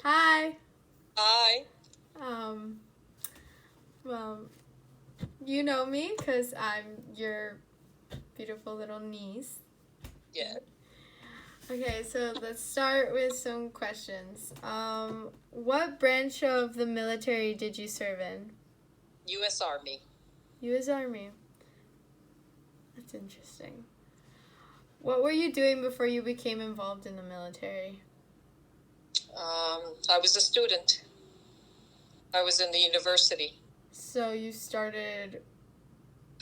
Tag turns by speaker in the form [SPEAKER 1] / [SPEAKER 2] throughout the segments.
[SPEAKER 1] Hi.
[SPEAKER 2] Hi.
[SPEAKER 1] Um, well, you know me because I'm your beautiful little niece.
[SPEAKER 2] Yeah.
[SPEAKER 1] Okay, so let's start with some questions. What branch of the military did you serve in?
[SPEAKER 2] U.S. Army.
[SPEAKER 1] U.S. Army. That's interesting. What were you doing before you became involved in the military?
[SPEAKER 2] I was a student. I was in the university.
[SPEAKER 1] So you started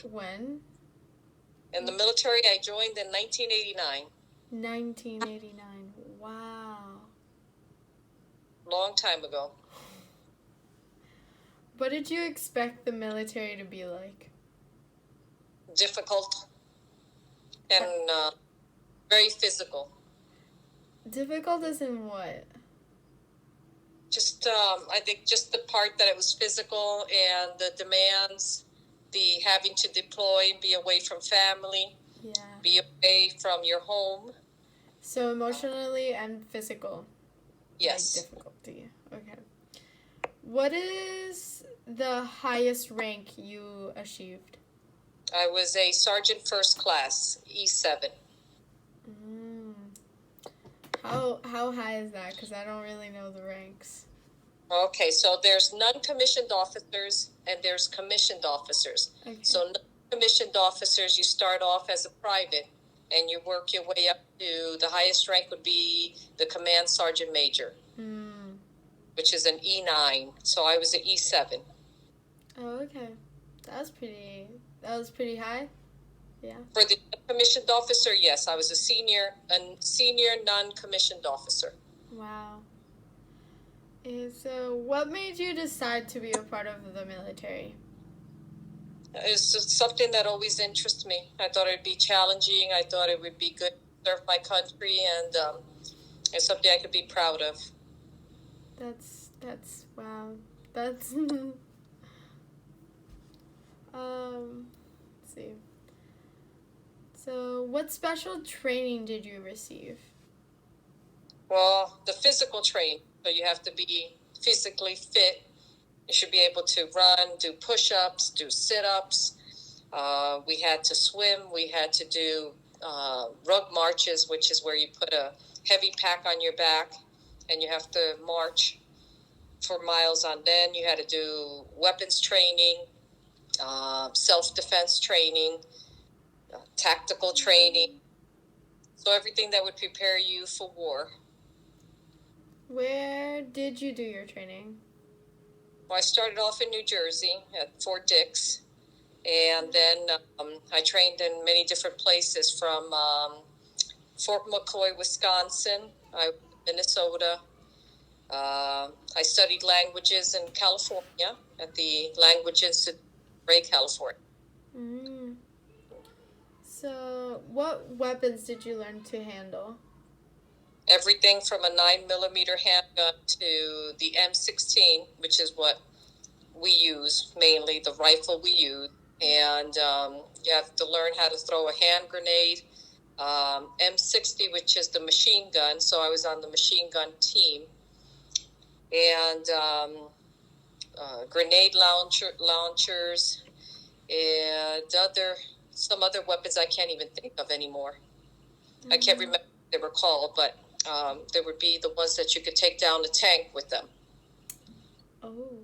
[SPEAKER 1] when?
[SPEAKER 2] In the military, I joined in 1989.
[SPEAKER 1] 1989. Wow.
[SPEAKER 2] Long time ago.
[SPEAKER 1] What did you expect the military to be like?
[SPEAKER 2] Difficult and very physical.
[SPEAKER 1] Difficult as in what?
[SPEAKER 2] Just, I think just the part that it was physical and the demands, the having to deploy, be away from family,
[SPEAKER 1] Yeah.
[SPEAKER 2] be away from your home.
[SPEAKER 1] So emotionally and physical, like
[SPEAKER 2] Yes.
[SPEAKER 1] difficulty. Okay. What is the highest rank you achieved?
[SPEAKER 2] I was a sergeant first class, E7.
[SPEAKER 1] Mm. How high is that? Because I don't really know the ranks.
[SPEAKER 2] Okay, so there's non-commissioned officers and there's commissioned officers.
[SPEAKER 1] Okay.
[SPEAKER 2] So non-commissioned officers, you start off as a private and you work your way up to the highest rank would be the command sergeant major, which is an E9. So I was an E7.
[SPEAKER 1] Oh, okay. That was pretty. That was pretty high. Yeah.
[SPEAKER 2] For the commissioned officer, yes, I was a senior non-commissioned officer.
[SPEAKER 1] Wow. And so, what made you decide to be a part of the military?
[SPEAKER 2] It's just something that always interests me. I thought it'd be challenging. I thought it would be good to serve my country, and it's something I could be proud of.
[SPEAKER 1] That's wow. That's let's see. So, what special training did you receive?
[SPEAKER 2] Well, the physical training, so you have to be physically fit. You should be able to run, do push-ups, do sit-ups. We had to swim. We had to do rug marches, which is where you put a heavy pack on your back and you have to march for miles on. Then you had to do weapons training, self-defense training, tactical training. So everything that would prepare you for war.
[SPEAKER 1] Where did you do your training?
[SPEAKER 2] Well, I started off in New Jersey at Fort Dix, and then I trained in many different places from Fort McCoy, Wisconsin, Minnesota. I studied languages in California at the Language Institute of Ray, California.
[SPEAKER 1] Mm. So, what weapons did you learn to handle?
[SPEAKER 2] Everything from a 9mm handgun to the M16, which is what we use mainly, the rifle we use. And you have to learn how to throw a hand grenade. M60, which is the machine gun. So I was on the machine gun team. And grenade launchers and some other weapons I can't even think of anymore. I can't remember what they were called, but there would be the ones that you could take down a tank with them.
[SPEAKER 1] Oh.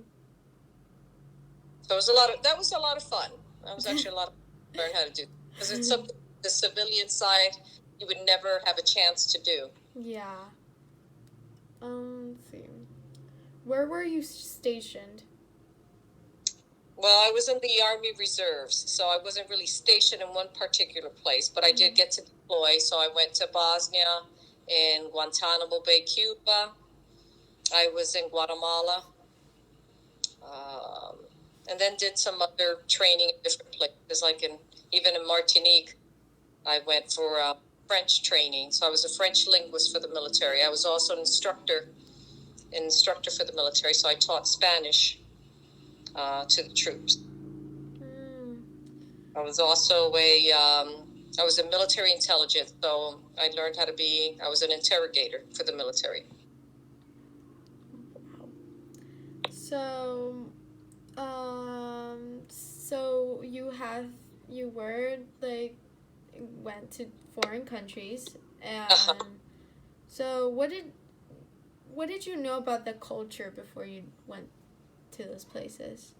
[SPEAKER 2] So that was a lot of fun. That was actually a lot of fun to learn how to do, because it's something the civilian side you would never have a chance to do.
[SPEAKER 1] Yeah. Let's see. Where were you stationed?
[SPEAKER 2] Well, I was in the Army Reserves, so I wasn't really stationed in one particular place, but I did get to deploy. So I went to Bosnia and Guantanamo Bay, Cuba. I was in Guatemala, and then did some other training in different places, like even in Martinique. I went for French training, so I was a French linguist for the military. I was also an instructor for the military, so I taught Spanish to the troops. I was also I was in military intelligence, so I learned how to I was an interrogator for the military.
[SPEAKER 1] So, so you were like went to foreign countries,
[SPEAKER 2] Uh-huh.
[SPEAKER 1] and so what did you know about the culture before you went to those places?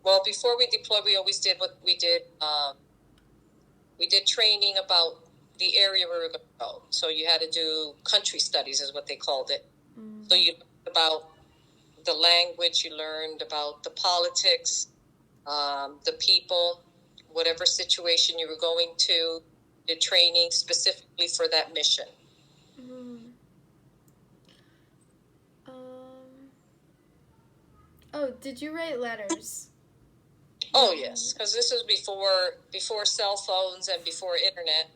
[SPEAKER 2] Well, before we deployed, we always did what we did. We did training about the area we were going to go. So you had to do country studies, is what they called it.
[SPEAKER 1] Mm.
[SPEAKER 2] So you learned about the language, you learned about the politics, the people, whatever situation you were going to, did training specifically for that mission.
[SPEAKER 1] Mm. Um. Oh, did you write letters?
[SPEAKER 2] Oh yes, because this was before cell phones and before internet.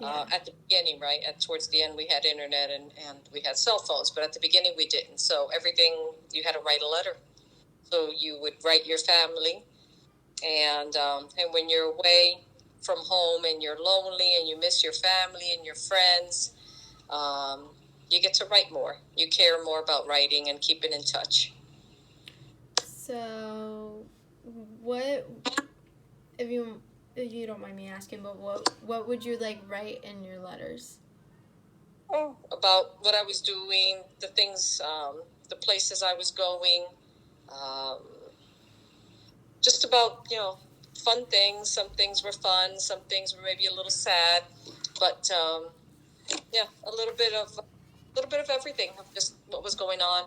[SPEAKER 1] Yeah.
[SPEAKER 2] At the beginning, right? Towards the end, we had internet and we had cell phones, but at the beginning, we didn't. So everything, you had to write a letter. So you would write your family, and when you're away from home and you're lonely and you miss your family and your friends, um, you get to write more. You care more about writing and keeping in touch.
[SPEAKER 1] So, what if you don't mind me asking, but what would you like write in your letters?
[SPEAKER 2] Oh, about what I was doing, the things, the places I was going, um, just about, fun things. Some things were fun, some things were maybe a little sad, but yeah, a little bit of everything of just what was going on,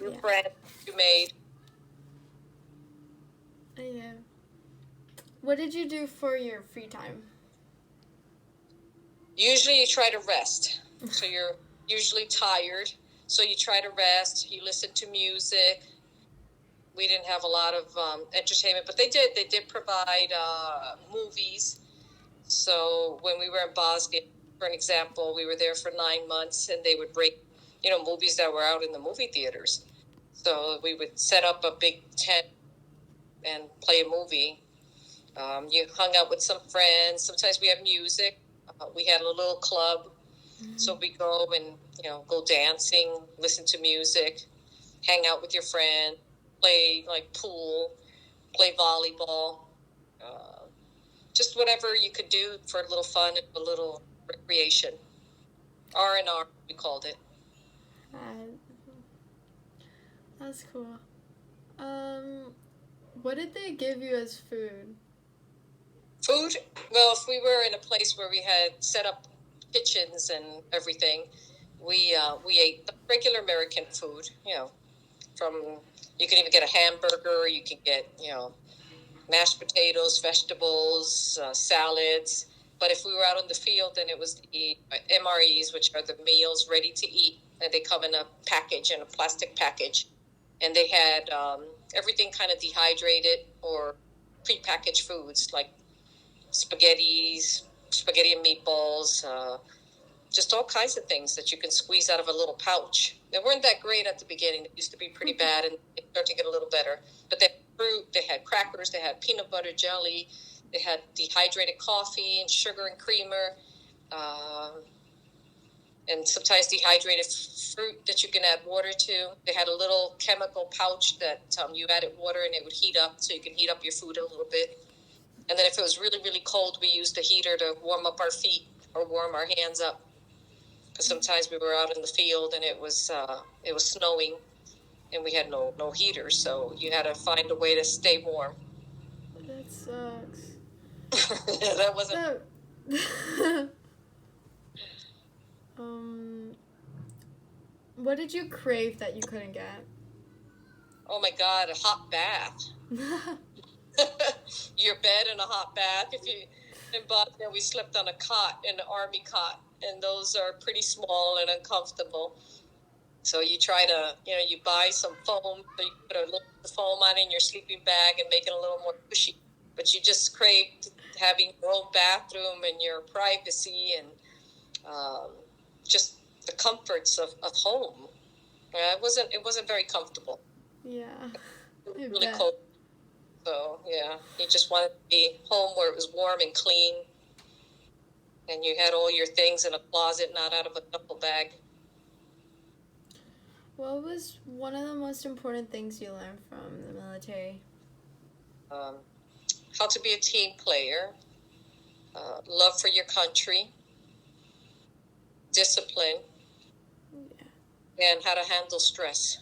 [SPEAKER 2] new
[SPEAKER 1] Yeah.
[SPEAKER 2] friends you made.
[SPEAKER 1] Yeah. What did you do for your free time?
[SPEAKER 2] Usually you try to rest, so you're usually tired, so you try to rest, you listen to music. We didn't have a lot of entertainment, but they did provide movies. So when we were in Bosnia, for an example, we were there for 9 months, and they would break, movies that were out in the movie theaters. So we would set up a big tent and play a movie. You hung out with some friends. Sometimes we had music. We had a little club, so we go and go dancing, listen to music, hang out with your friend, play like pool, play volleyball. Uh, just whatever you could do for a little fun and a little recreation. R&R, we called it.
[SPEAKER 1] Uh, that's cool. Um, what did they give you as food?
[SPEAKER 2] Food, well, if we were in a place where we had set up kitchens and everything, we ate the regular American food. From you can even get a hamburger, you can get mashed potatoes, vegetables, salads. But if we were out on the field, then it was the MREs, which are the meals ready to eat, and they come in a package, in a plastic package, and they had everything kind of dehydrated or prepackaged foods like spaghetti and meatballs, just all kinds of things that you can squeeze out of a little pouch. They weren't that great at the beginning. It used to be pretty bad, and it started to get a little better. But they had fruit, they had crackers, they had peanut butter jelly, they had dehydrated coffee and sugar and creamer, and sometimes dehydrated fruit that you can add water to. They had a little chemical pouch that you added water and it would heat up, so you can heat up your food a little bit. And then if it was really, really cold, we used a heater to warm up our feet or warm our hands up. Because sometimes we were out in the field and it was snowing and we had no heaters, so you had to find a way to stay warm.
[SPEAKER 1] That sucks.
[SPEAKER 2] That wasn't.
[SPEAKER 1] So, um, what did you crave that you couldn't get?
[SPEAKER 2] Oh my God, a hot bath. Your bed and a hot bath. If you in Bosnia, we slept on a cot, an army cot, and those are pretty small and uncomfortable. So you try to, you buy some foam, so you put a little foam on in your sleeping bag and make it a little more cushy. But you just craved having your own bathroom and your privacy and just the comforts of home. Yeah, it wasn't very comfortable.
[SPEAKER 1] Yeah.
[SPEAKER 2] It was
[SPEAKER 1] I
[SPEAKER 2] really
[SPEAKER 1] bet.
[SPEAKER 2] cold. So yeah, you just wanted to be home where it was warm and clean, and you had all your things in a closet, not out of a duffel bag.
[SPEAKER 1] What was one of the most important things you learned from the military?
[SPEAKER 2] Um, how to be a team player, love for your country, discipline, and how to handle stress.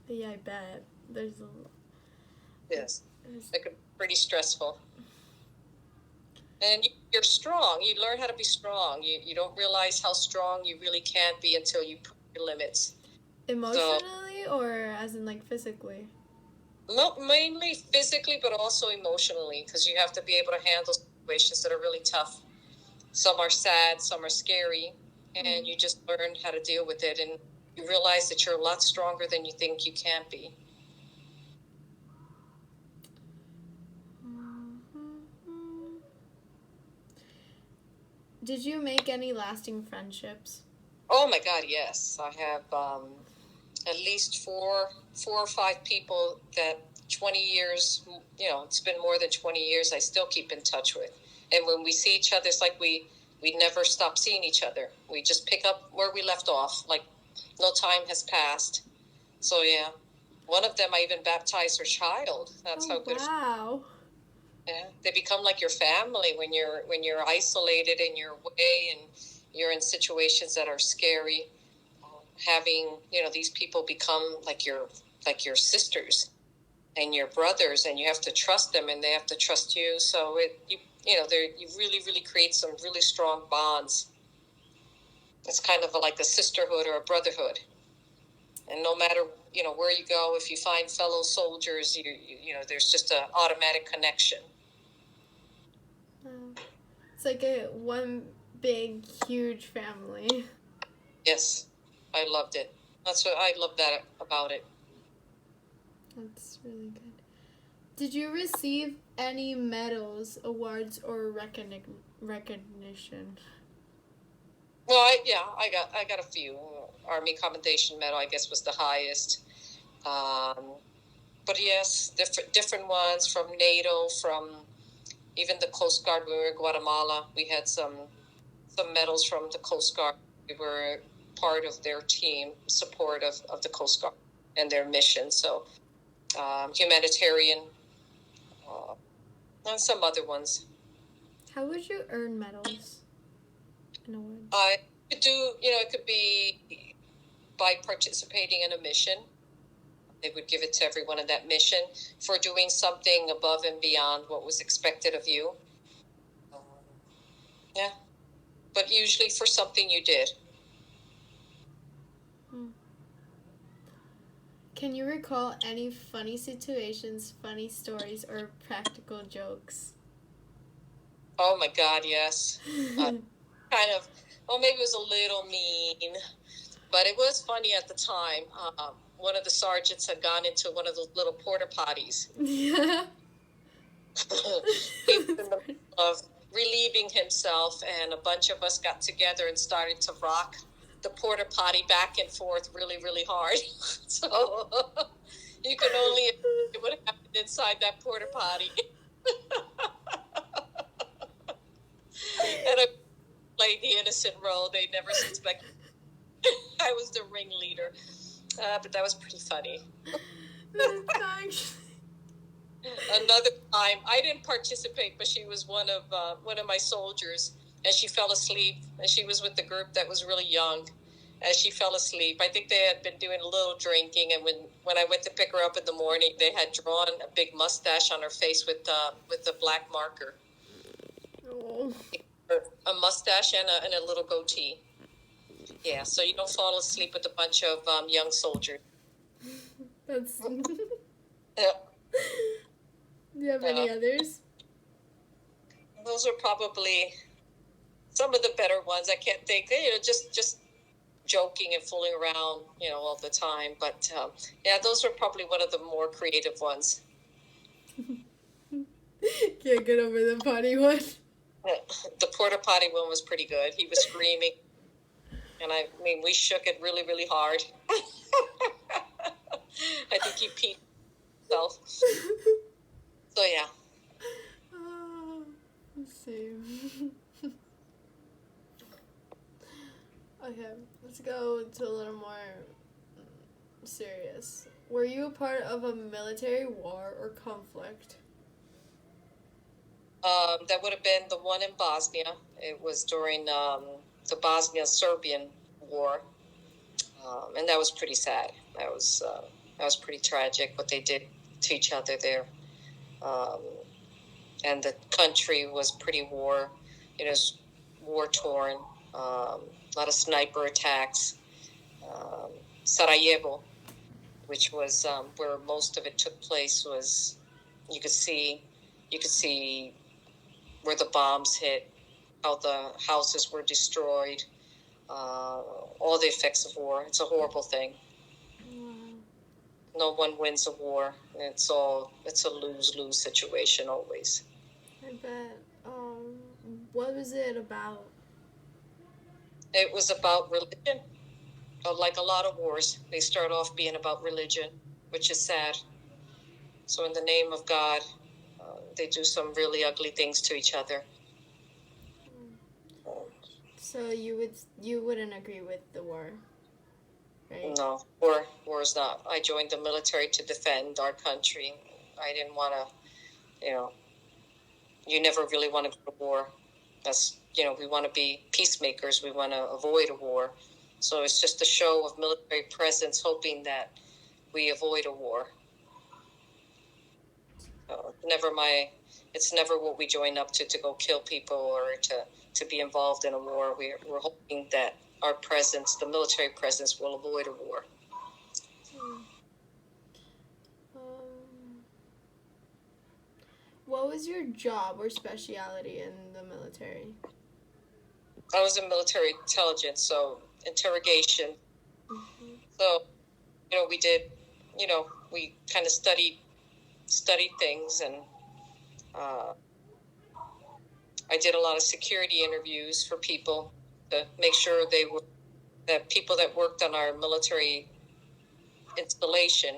[SPEAKER 1] Yeah, I bet. There's a
[SPEAKER 2] Yes, it could be pretty stressful. And you're strong. You learn how to be strong. You don't realize how strong you really can be until you put your limits.
[SPEAKER 1] Emotionally, or as in like physically?
[SPEAKER 2] Mainly physically, but also emotionally, because you have to be able to handle situations that are really tough. Some are sad, some are scary, and you just learn how to deal with it, and you realize that you're a lot stronger than you think you can be.
[SPEAKER 1] Did you make any lasting friendships?
[SPEAKER 2] Oh my God, yes. I have at least four or five people that 20 years, it's been more than 20 years, I still keep in touch with. And when we see each other, it's like we never stop seeing each other. We just pick up where we left off, like no time has passed. So yeah, one of them I even baptized her child. That's how good.
[SPEAKER 1] Wow.
[SPEAKER 2] Yeah, they become like your family when you're isolated in your way and you're in situations that are scary. Having these people become like your sisters and your brothers, and you have to trust them, and they have to trust you. So you really create some really strong bonds. It's kind of like a sisterhood or a brotherhood. And no matter where you go, if you find fellow soldiers, there's just an automatic connection.
[SPEAKER 1] It's like a one big, huge family.
[SPEAKER 2] Yes, I loved it. That's what I love that about it.
[SPEAKER 1] That's really good. Did you receive any medals, awards, or recognition?
[SPEAKER 2] Well, I got a few. Army Commendation Medal, I guess, was the highest. But yes, different ones from NATO, from even the Coast Guard. When we were in Guatemala, we had some medals from the Coast Guard. We were part of their team support of the Coast Guard and their mission. So humanitarian, and some other ones.
[SPEAKER 1] How would you earn medals and awards?
[SPEAKER 2] I could do, it could be by participating in a mission. They would give it to everyone in that mission for doing something above and beyond what was expected of you. Yeah. But usually for something you did.
[SPEAKER 1] Can you recall any funny situations, funny stories, or practical jokes?
[SPEAKER 2] Oh my God, yes. Kind of, well, maybe it was a little mean, but it was funny at the time. One of the sergeants had gone into one of those little porta potties.
[SPEAKER 1] Yeah.
[SPEAKER 2] He was in the middle of relieving himself, and a bunch of us got together and started to rock the porta potty back and forth really hard. So you can only imagine what happened inside that porta potty. And I played the innocent role. They never suspected I was the ringleader. But that was pretty funny. Another time, I didn't participate, but she was one of my soldiers, and she fell asleep. And she was with the group that was really young. As she fell asleep, I think they had been doing a little drinking, and when I went to pick her up in the morning, they had drawn a big mustache on her face with a black marker. Oh. A mustache and a little goatee. Yeah, so you don't fall asleep with a bunch of young soldiers.
[SPEAKER 1] That's.
[SPEAKER 2] Yeah.
[SPEAKER 1] Do you have any others?
[SPEAKER 2] Those are probably some of the better ones. I can't think. Just joking and fooling around, all the time. But yeah, those are probably one of the more creative ones.
[SPEAKER 1] Can't get over the potty one.
[SPEAKER 2] The porta potty one was pretty good. He was screaming, and I mean, we shook it really hard. I think he peed himself. So yeah.
[SPEAKER 1] Same. Okay, let's go to a little more serious. Were you a part of a military war or conflict?
[SPEAKER 2] That would have been the one in Bosnia. It was during the Bosnia-Serbian War, and that was pretty sad. That was pretty tragic what they did to each other there, um, and the country was pretty war torn. A lot of sniper attacks. Um, Sarajevo, which was where most of it took place, was you could see where the bombs hit, how the houses were destroyed, all the effects of war. It's a horrible thing. No one wins a war. It's a lose-lose situation always.
[SPEAKER 1] I bet. What was it about?
[SPEAKER 2] It was about religion. Like a lot of wars, they start off being about religion, which is sad. So in the name of God, they do some really ugly things to each other.
[SPEAKER 1] So you wouldn't agree with the war, right?
[SPEAKER 2] No, war is not. I joined the military to defend our country. I didn't want to, you never really want to go to war. That's, we want to be peacemakers. We want to avoid a war. So it's just a show of military presence, hoping that we avoid a war. It's never what we join up to go kill people or to be involved in a war. We're hoping that our presence, the military presence, will avoid a war.
[SPEAKER 1] What was your job or specialty in the military?
[SPEAKER 2] I was in military intelligence, so interrogation. Mm-hmm. So, we did, we kind of studied things, and I did a lot of security interviews for people to make sure that people that worked on our military installation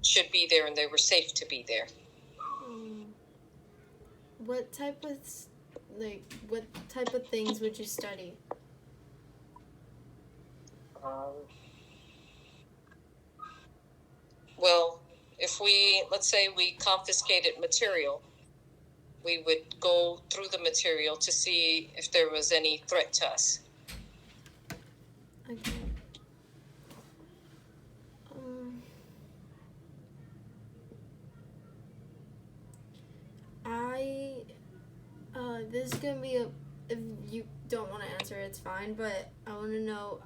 [SPEAKER 2] should be there and they were safe to be there.
[SPEAKER 1] What type of things would you study?
[SPEAKER 2] Well, if let's say we confiscated material, we would go through the material to see if there was any threat to us.
[SPEAKER 1] Okay. This is gonna be if you don't want to answer, it's fine, but I want to know,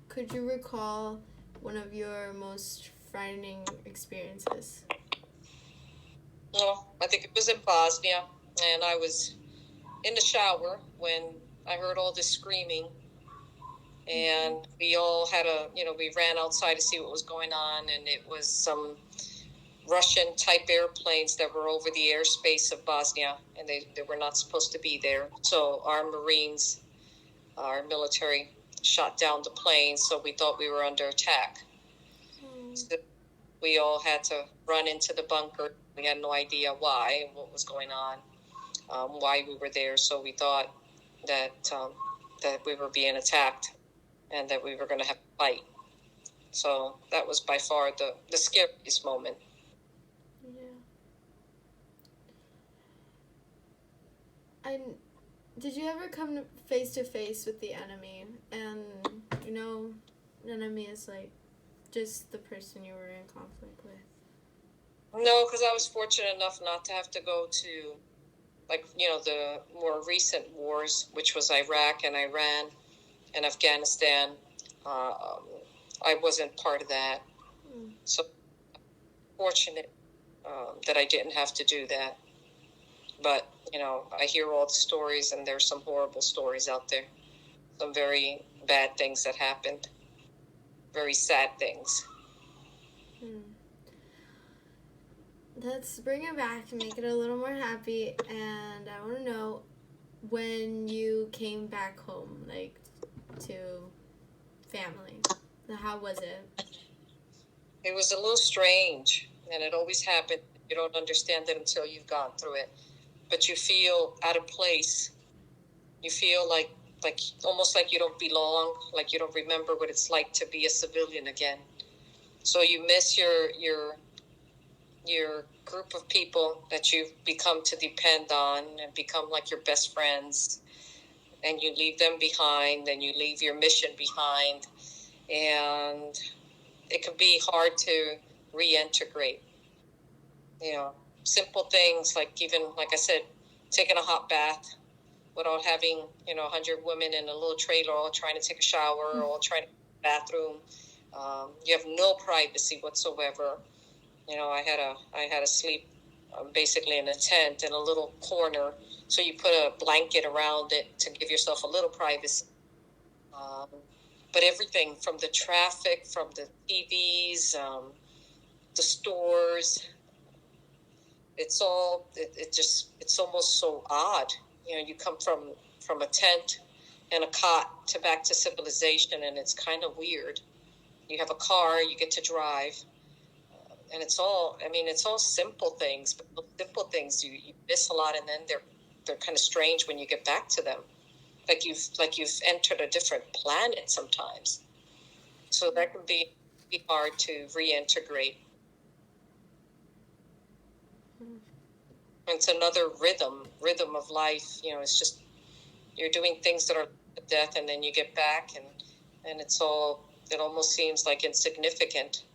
[SPEAKER 1] could you recall one of your most frightening experiences?
[SPEAKER 2] No, I think it was in Bosnia, and I was in the shower when I heard all this screaming, and we all had we ran outside to see what was going on, and it was some Russian-type airplanes that were over the airspace of Bosnia, and they were not supposed to be there. So our Marines, our military, shot down the planes, so we thought we were under attack. So we all had to run into the bunker. We had no idea why, what was going on, why we were there. So we thought that we were being attacked and that we were going to have to fight. So that was by far the scariest moment.
[SPEAKER 1] Did you ever come face to face with the enemy? And, the enemy is like just the person you were in conflict with?
[SPEAKER 2] No, because I was fortunate enough not to have to go to, the more recent wars, which was Iraq and Iran and Afghanistan. I wasn't part of that. So fortunate that I didn't have to do that. But, I hear all the stories, and there's some horrible stories out there. Some very bad things that happened. Very sad things.
[SPEAKER 1] Let's bring it back and make it a little more happy. And I want to know, when you came back home, to family, how was it?
[SPEAKER 2] It was a little strange, and it always happened. You don't understand it until you've gone through it. But you feel out of place. You feel like like almost like you don't belong, like you don't remember what it's like to be a civilian again. So you miss your group of people that you've become to depend on and become like your best friends, and you leave them behind and you leave your mission behind, and it can be hard to reintegrate. You know, simple things like, even like I said, taking a hot bath without having 100 women in a little trailer all trying to take a shower or all trying to go to the bathroom. You have no privacy whatsoever. I had to sleep basically in a tent in a little corner. So you put a blanket around it to give yourself a little privacy. But everything from the traffic, from the TVs, the stores, it's almost so odd. You come from a tent and a cot to back to civilization, and it's kind of weird. You have a car, you get to drive, and it's all simple things, but those simple things you miss a lot, and then they're kind of strange when you get back to them. Like you've entered a different planet sometimes. So that can be hard to reintegrate. It's another rhythm of life. It's just you're doing things that are death, and then you get back, and it almost seems like insignificant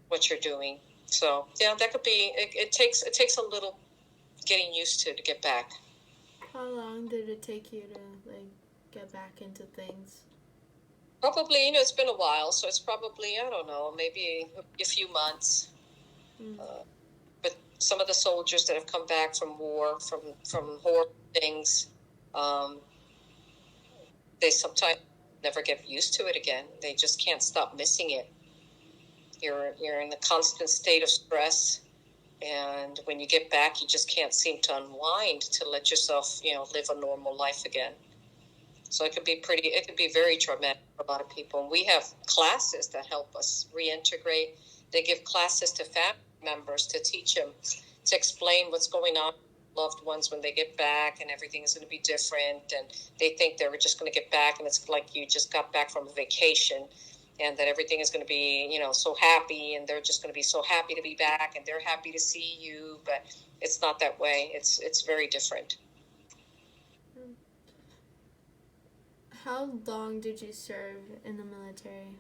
[SPEAKER 2] what you're doing. So yeah, that could be. It takes a little getting used to get back.
[SPEAKER 1] How long did it take you to get back into things?
[SPEAKER 2] Probably, it's been a while, so it's probably, I don't know, maybe a few months. But some of the soldiers that have come back from war, from horrible things, they sometimes never get used to it again. They just can't stop missing it. You're in a constant state of stress, and when you get back, you just can't seem to unwind to let yourself, live a normal life again. So it could be very traumatic for a lot of people. And we have classes that help us reintegrate. They give classes to family members to teach them, to explain what's going on with loved ones when they get back, and everything is going to be different. And they think they're just going to get back, and it's like you just got back from a vacation, and that everything is going to be, so happy, and they're just going to be so happy to be back, and they're happy to see you. But it's not that way. It's very different.
[SPEAKER 1] How long did you serve in the military?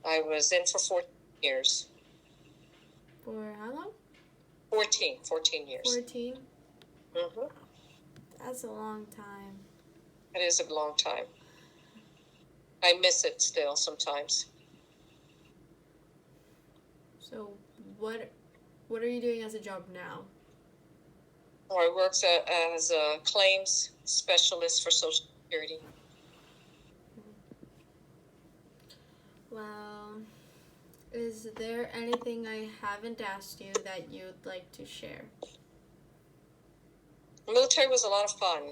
[SPEAKER 2] I was in for 14 years.
[SPEAKER 1] For how long?
[SPEAKER 2] 14 years.
[SPEAKER 1] 14?
[SPEAKER 2] Mm-hmm.
[SPEAKER 1] That's a long time.
[SPEAKER 2] It is a long time. I miss it still sometimes.
[SPEAKER 1] So what are you doing as a job now?
[SPEAKER 2] Well, I work as a claims specialist for Social Security.
[SPEAKER 1] Well, is there anything I haven't asked you that you'd like to share?
[SPEAKER 2] The military was a lot of fun.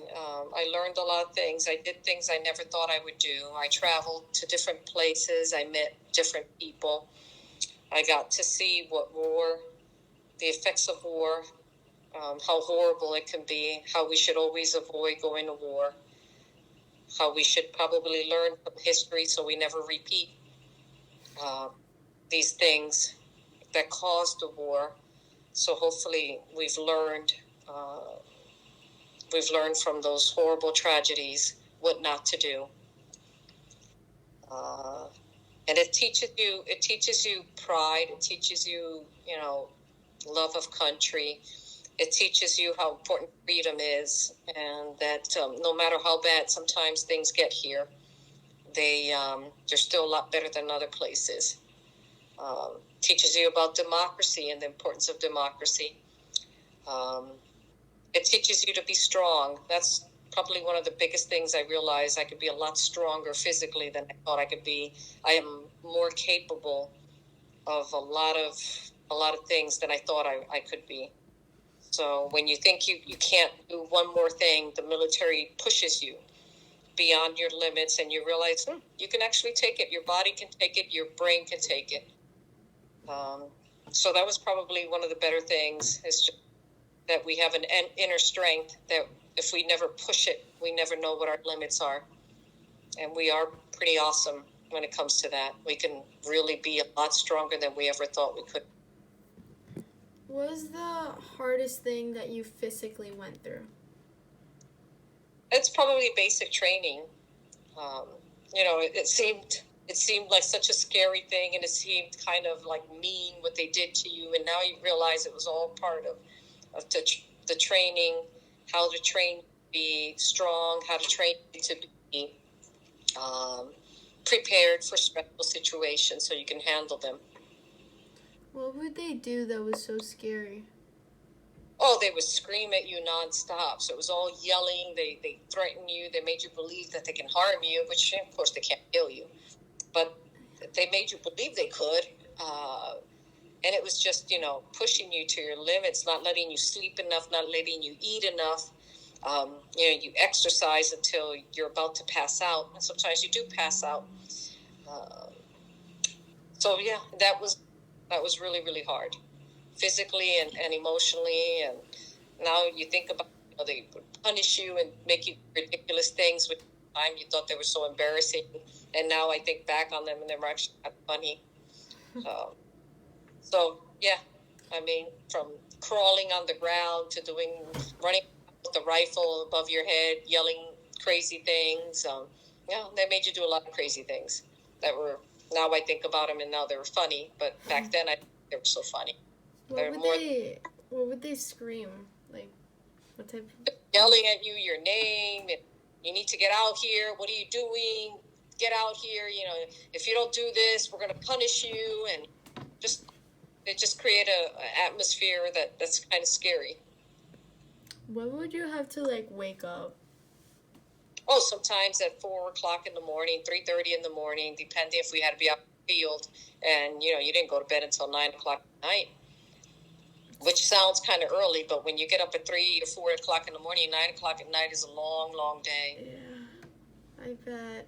[SPEAKER 2] I learned a lot of things. I did things I never thought I would do. I traveled to different places. I met different people. I got to see what war, the effects of war, how horrible it can be, how we should always avoid going to war, how we should probably learn from history so we never repeat these things that caused the war. So hopefully we've learned from those horrible tragedies what not to do. And it teaches you pride. It teaches you, love of country. It teaches you how important freedom is, and that no matter how bad sometimes things get here, they're still a lot better than other places. Teaches you about democracy and the importance of democracy. It teaches you to be strong. That's probably one of the biggest things I realized. I could be a lot stronger physically than I thought I could be. I am more capable of a lot of things than I thought I could be. So when you think you can't do one more thing, the military pushes you beyond your limits, and you realize you can actually take it. Your body can take it. Your brain can take it. So that was probably one of the better things, is just that we have an inner strength that if we never push it, we never know what our limits are. And we are pretty awesome when it comes to that. We can really be a lot stronger than we ever thought we could.
[SPEAKER 1] What was the hardest thing that you physically went through?
[SPEAKER 2] It's probably basic training. It seemed like such a scary thing, and it seemed kind of like mean what they did to you. And now you realize it was all part of the training, how to train to be strong, how to train to be prepared for stressful situations so you can handle them.
[SPEAKER 1] What would they do that was so scary?
[SPEAKER 2] Oh, they would scream at you nonstop. So it was all yelling. They threaten you. They made you believe that they can harm you, which, of course, they can't kill you. But they made you believe they could. And it was just, pushing you to your limits, not letting you sleep enough, not letting you eat enough. You exercise until you're about to pass out. And sometimes you do pass out. That was really, really hard. Physically and emotionally, and now you think about they would punish you and make you ridiculous things which at the time you thought they were so embarrassing, and now I think back on them and they're actually kind of funny. From crawling on the ground to running with the rifle above your head, yelling crazy things. They made you do a lot of crazy things that were, now I think about them and now they were funny, but back then I think they were so funny.
[SPEAKER 1] What would they scream? Like, what type of...
[SPEAKER 2] Yelling at you, your name, and you need to get out here. What are you doing? Get out here. If you don't do this, we're going to punish you. And they just create a atmosphere that's kind of scary.
[SPEAKER 1] When would you have to, wake up?
[SPEAKER 2] Oh, sometimes at 4 o'clock in the morning, 3:30 in the morning, depending if we had to be out in the field. And, you didn't go to bed until 9 o'clock at night. Which sounds kind of early, but when you get up at 3 or 4 o'clock in the morning, 9 o'clock at night is a long, long day.
[SPEAKER 1] Yeah, I bet.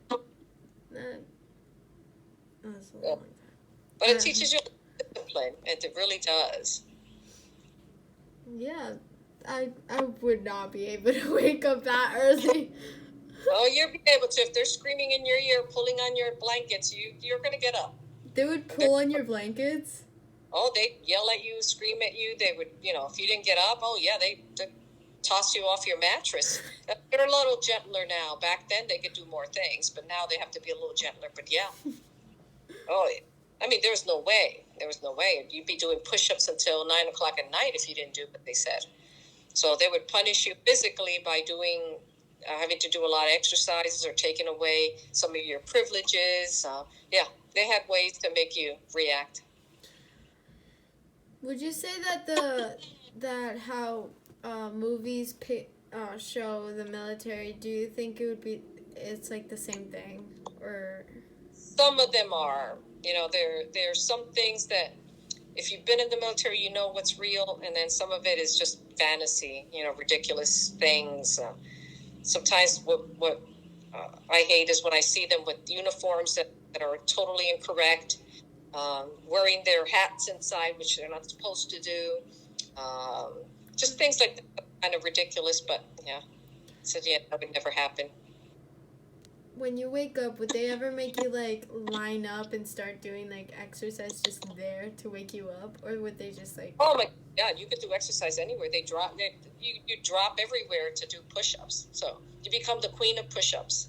[SPEAKER 1] That's a long time.
[SPEAKER 2] But it teaches you discipline. It really does.
[SPEAKER 1] Yeah, I would not be able to wake up that early.
[SPEAKER 2] Oh, you'll be able to. If they're screaming in your ear, pulling on your blankets, you're going to get up.
[SPEAKER 1] They would pull on your blankets?
[SPEAKER 2] Oh, they'd yell at you, scream at you. They would, if you didn't get up, they'd toss you off your mattress. They're a little gentler now. Back then, they could do more things, but now they have to be a little gentler. But yeah. There was no way. There was no way. You'd be doing push-ups until 9 o'clock at night if you didn't do what they said. So they would punish you physically by having to do a lot of exercises or taking away some of your privileges. They had ways to make you react.
[SPEAKER 1] Would you say that how movies show the military? Do you think it's like the same thing, or?
[SPEAKER 2] Some of them are. There are some things that if you've been in the military, you know what's real, and then some of it is just fantasy. Ridiculous things. Sometimes what I hate is when I see them with uniforms that are totally incorrect. Wearing their hats inside, which they're not supposed to do. Just things like that, kind of ridiculous, but yeah. So that would never happen.
[SPEAKER 1] When you wake up, would they ever make you line up and start doing exercise just there to wake you up, or would they just
[SPEAKER 2] Oh my God, you could do exercise anywhere. You drop everywhere to do push-ups. So you become the queen of push-ups.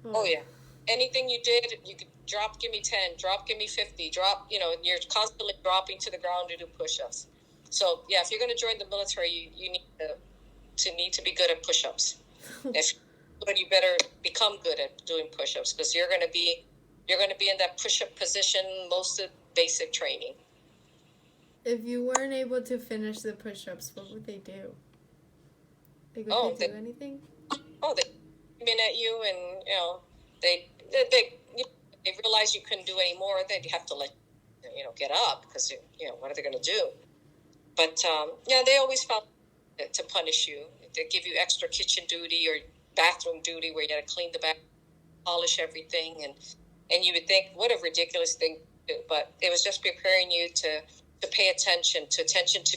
[SPEAKER 2] Oh yeah. Anything you did, you could drop, give me 10, drop, give me 50, drop, you're constantly dropping to the ground to do push-ups. So, yeah, if you're going to join the military, you need to be good at push-ups. If you're good, you better become good at doing push-ups, because you're going to be in that push-up position most of basic training.
[SPEAKER 1] If you weren't able to finish the push-ups, what would they do? Would they do anything?
[SPEAKER 2] Oh, they come in at you, and, they realize you couldn't do any more, they'd have to let get up, because what are they going to do? But they always found to punish you. They give you extra kitchen duty or bathroom duty where you got to clean the bathroom, polish everything, and you would think, what a ridiculous thing to do. But it was just preparing you to pay attention to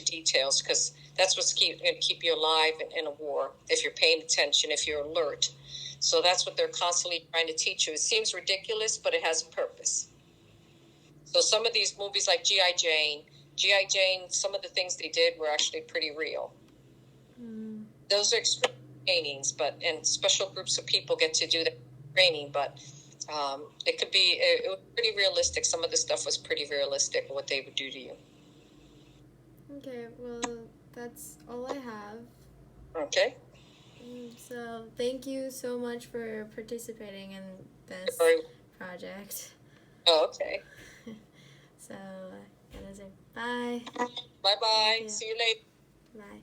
[SPEAKER 2] details, because That's what's going to keep you alive in a war, if you're paying attention, if you're alert. So that's what they're constantly trying to teach you. It seems ridiculous, but it has a purpose. So some of these movies like G.I. Jane, some of the things they did were actually pretty real. Those are extreme trainings, and special groups of people get to do that training, but it was pretty realistic. Some of the stuff was pretty realistic, what they would do to you.
[SPEAKER 1] Okay, well, that's all I have.
[SPEAKER 2] Okay.
[SPEAKER 1] So thank you so much for participating in this project.
[SPEAKER 2] Oh, okay.
[SPEAKER 1] So, gotta say bye.
[SPEAKER 2] Bye-bye. See you later.
[SPEAKER 1] Bye.